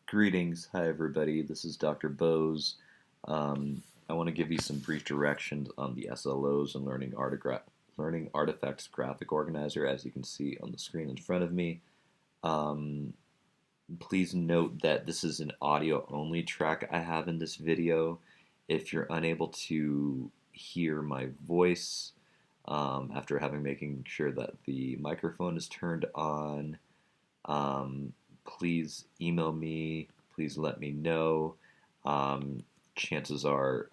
Greetings. Hi, everybody. This is Dr. Bose. I want to give you some brief directions on the SLOs and Learning Artifacts Graphic Organizer, as you can see on the screen in front of me. Um, Please note that this is an audio-only track I have in this video. If you're unable to hear my voice after making sure that the microphone is turned on, um, please email me. Please let me know. Chances are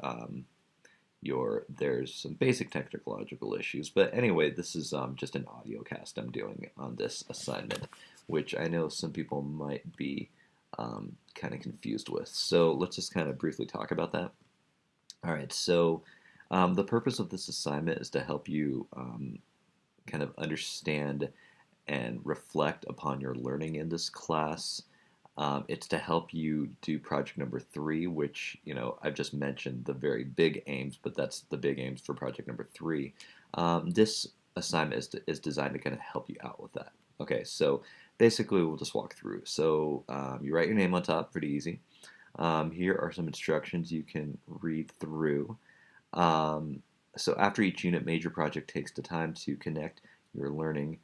there's some basic technological issues. But anyway, this is just an audio cast I'm doing on this assignment, which I know some people might be kind of confused with. So let's just kind of briefly talk about that. All right, so the purpose of this assignment is to help you kind of understand and reflect upon your learning in this class. It's to help you do project number 3, which, I've just mentioned the very big aims, but that's the big aims for project number 3. This assignment is designed to kind of help you out with that. Okay, so basically we'll just walk through. So you write your name on top, pretty easy. Here are some instructions you can read through. So after each unit, major project takes the time to connect your learning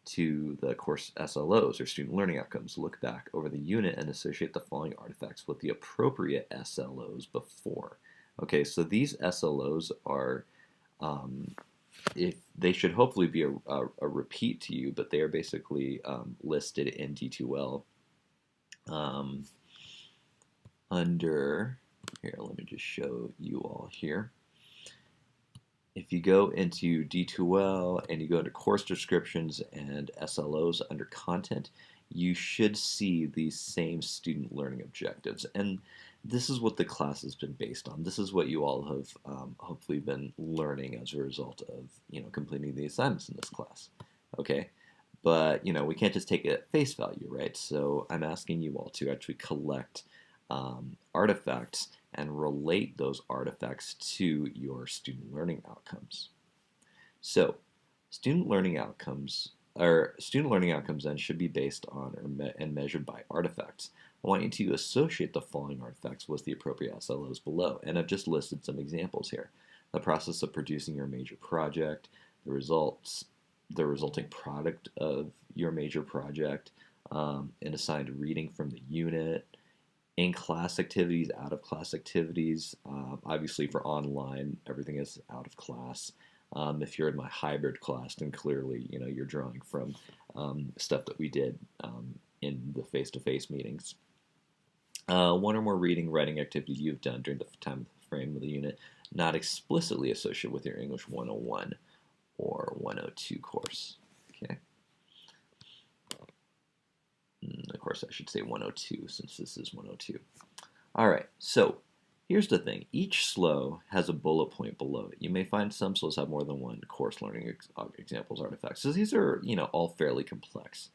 to the course SLOs, or student learning outcomes. Look back over the unit and associate the following artifacts with the appropriate SLOs before. Okay, so these SLOs are, if they should hopefully be a repeat to you, but they are basically listed in D2L under, here, let me just show you all here. If you go into D2L and you go into course descriptions and SLOs under content, you should see these same student learning objectives. And this is what the class has been based on. This is what you all have hopefully been learning as a result of completing the assignments in this class. Okay, but we can't just take it at face value, right? So I'm asking you all to actually collect artifacts and relate those artifacts to your student learning outcomes. So, student learning outcomes then should be based on and measured by artifacts. I want you to associate the following artifacts with the appropriate SLOs below, and I've just listed some examples here. The process of producing your major project, the resulting product of your major project, an assigned reading from the unit, in-class activities, out-of-class activities. Obviously for online, everything is out of class. If you're in my hybrid class, then clearly, you're drawing from stuff that we did in the face-to-face meetings. One or more reading, writing activities you've done during the time frame of the unit, not explicitly associated with your English 101 or 102 course. Okay. Of course, I should say 102 since this is 102. All right, so here's the thing. Each SLO has a bullet point below it. You may find some SLOs have more than one course learning examples artifacts. So these are, all fairly complex.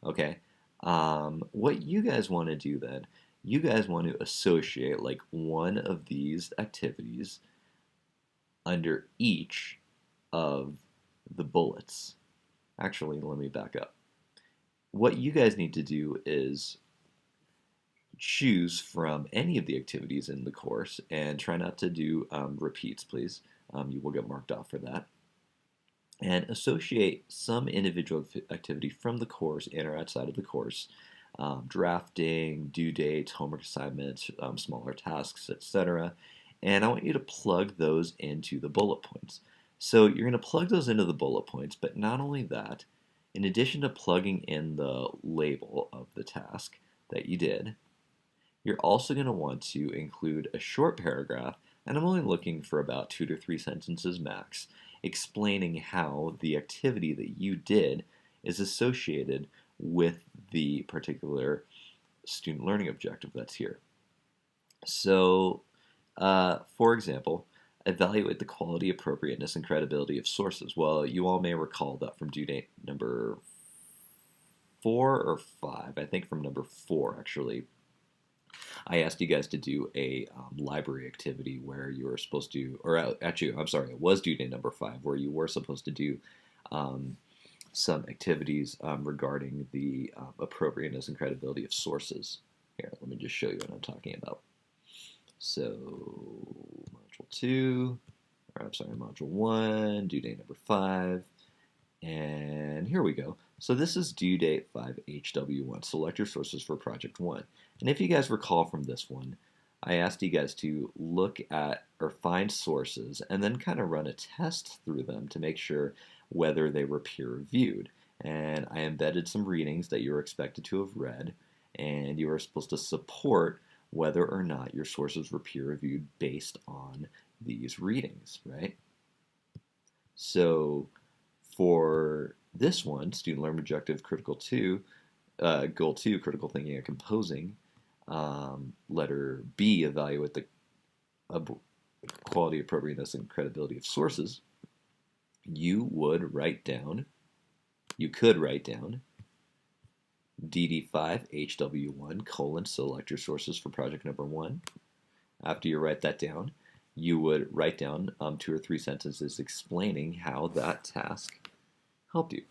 Okay, what you guys want to do then, you guys want to associate like one of these activities under each of the bullets. Actually, let me back up. What you guys need to do is choose from any of the activities in the course and try not to do repeats, please. You will get marked off for that. And associate some individual activity from the course in or outside of the course, drafting, due dates, homework assignments, smaller tasks, etc. And I want you to plug those into the bullet points. So you're going to plug those into the bullet points, but not only that, in addition to plugging in the label of the task that you did, you're also going to want to include a short paragraph, and I'm only looking for about 2 to 3 sentences max, explaining how the activity that you did is associated with the particular student learning objective that's here. So, for example, evaluate the quality, appropriateness, and credibility of sources. Well, you all may recall that from due date number 4 or 5, I think from number 4 actually, I asked you guys to do a library activity where you were supposed to, or actually, I'm sorry, it was due date number 5, where you were supposed to do some activities regarding the appropriateness and credibility of sources. Here, let me me just show you what I'm talking about. So module 2, or I'm sorry, module 1, due date number 5, and here we go. So this is due date 5HW1. Select your sources for project 1. And if you guys recall from this one, I asked you guys to look at or find sources and then kind of run a test through them to make sure whether they were peer-reviewed. And I embedded some readings that you were expected to have read, and you were supposed to support whether or not your sources were peer-reviewed based on these readings, right? So for this one, Student Learning Objective Critical 2, Goal 2, Critical Thinking and Composing, letter B, evaluate the quality, appropriateness, and credibility of sources, you could write down DD5HW1 : select your sources for project number 1. After you write that down, you would write down 2 or 3 sentences explaining how that task helped you.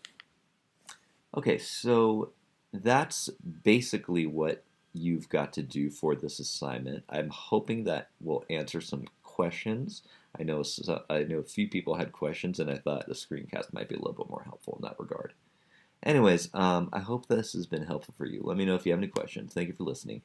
Okay, so that's basically what you've got to do for this assignment. I'm hoping that will answer some questions. I know a few people had questions, and I thought the screencast might be a little bit more helpful in that regard. Anyways, I hope this has been helpful for you. Let me know if you have any questions. Thank you for listening.